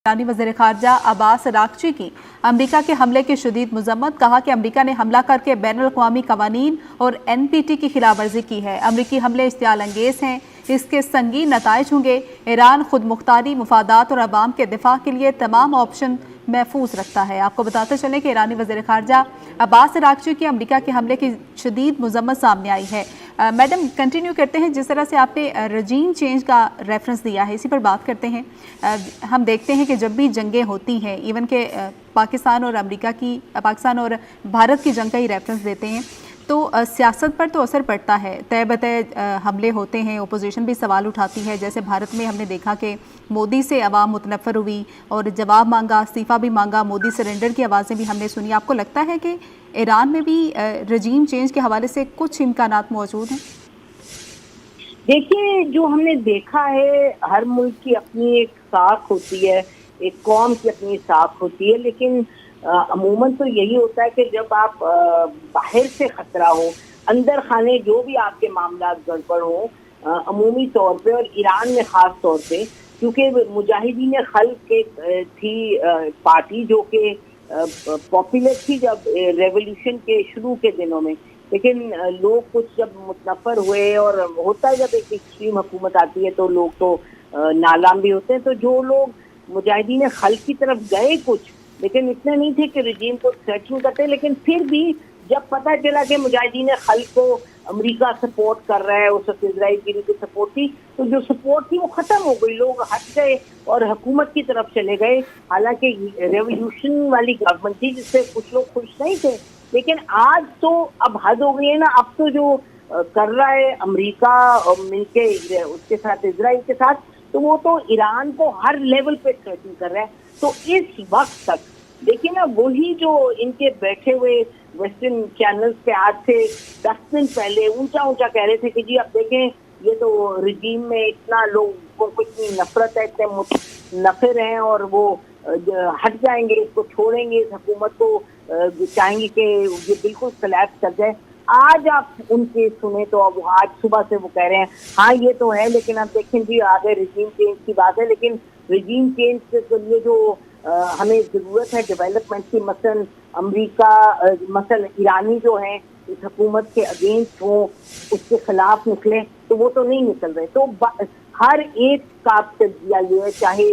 ईरानी वज़ीर ख़ारजा अब्बास अराग़ची की अमरीका के हमले की शदीद मज़म्मत। कहा कि अमरीका ने हमला करके बैनुल-अक़वामी क़वानीन और NPT की खिलाफवर्जी की है। अमरीकी हमले इश्तियाल अंगेज़ हैं, इसके संगीन नताइज होंगे। ईरान खुद मुख्तारी, मुफादात और अवाम के दिफा के लिए तमाम ऑप्शन महफूज रखता है। आपको बताते चलें कि ईरानी वज़ीर ख़ारजा अब्बास अराग़ची की अमरीका के हमले की शदीद मज़म्मत सामने आई है। मैडम कंटिन्यू करते हैं, जिस तरह से आपने रजीम चेंज का रेफरेंस दिया है इसी पर बात करते हैं। हम देखते हैं कि जब भी जंगें होती हैं, इवन के पाकिस्तान और भारत की जंग का ही रेफरेंस देते हैं, तो सियासत पर तो असर पड़ता है। तय बतय हमले होते हैं, ओपोजिशन भी सवाल उठाती है। जैसे भारत में हमने देखा कि मोदी से अवाम मुतनफ़र हुई और जवाब मांगा, इस्तीफ़ा भी मांगा, मोदी सरेंडर की आवाज़ें भी हमने सुनी। आपको लगता है कि ईरान में भी रजीम चेंज के हवाले से कुछ इम्कानात मौजूद हैं? देखिए, जो हमने देखा है, हर मुल्क की अपनी एक साख होती है, एक कौम की अपनी साख होती है, लेकिन अमूमन तो यही होता है कि जब आप बाहर से खतरा हो, अंदर खाने जो भी आपके मामला गड़बड़ हो, अमूमी तौर पे और ईरान में ख़ास तौर पे, क्योंकि मुजाहिदीन खल्क थी पार्टी जो कि पॉपुलर थी जब रेवोल्यूशन के शुरू के दिनों में, लेकिन लोग कुछ जब मुतनफ़र हुए, और होता है जब एक एक्सट्रीम हुकूमत आती है तो लोग तो नालाम भी होते हैं। तो जो लोग मुजाहिदीन खल्क की तरफ गए कुछ, लेकिन इतने नहीं थे कि रजीम को थ्रेटन करते, लेकिन फिर भी जब पता चला कि मुजाहिदीन खल्क को अमेरिका सपोर्ट कर रहा है, उस वक्त इजराइल की भी सपोर्ट थी, तो जो सपोर्ट थी वो ख़त्म हो गई, लोग हट गए और हुकूमत की तरफ चले गए। हालांकि रेवोल्यूशन वाली गवर्नमेंट थी जिससे कुछ लोग खुश नहीं थे, लेकिन आज तो अब हद हो गई है ना। अब तो जो कर रहा है अमेरिका मिलके उसके साथ, इजराइल के साथ, तो वो तो ईरान को हर लेवल पे थ्रेटन कर रहा है। तो इस वक्त तक देखिए ना, वही जो इनके बैठे हुए वेस्टर्न चैनल्स पे आज से 10 दिन पहले ऊंचा ऊंचा कह रहे थे कि जी अब देखें, ये तो रजीम में इतना लोगों को इतनी नफरत है, इतने मुतनफ़िर हैं और वो हट जाएंगे, इसको छोड़ेंगे, इस हुकूमत को चाहेंगे कि ये बिल्कुल कोलैप्स कर जाए। आज आप उनके सुने तो अब आज सुबह से वो कह रहे हैं हाँ ये तो है, लेकिन आप देखें जी आगे रजीम चेंज की बात है, लेकिन रजीम चेंज के लिए जो हमें ज़रूरत है डेवलपमेंट की, मसलन अमेरिका, मसलन ईरानी जो हैं इस हुकूमत के अगेंस्ट हो, उसके खिलाफ निकले, तो वो तो नहीं निकल रहे। तो हर एक का तजिया ये है, चाहे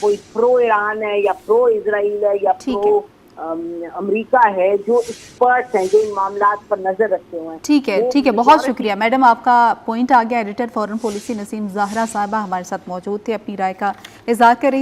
कोई प्रो ईरान है या प्रो इजराइल है या प्रो अमेरिका है, जो एक्सपर्ट्स हैं, जो इन मामलात पर नजर रखते हुए हैं। ठीक है, बहुत शुक्रिया मैडम, आपका पॉइंट आ गया। Editor foreign policy Naseem Zahra साहिबा हमारे साथ मौजूद थे, अपनी राय का इज़हार कर रही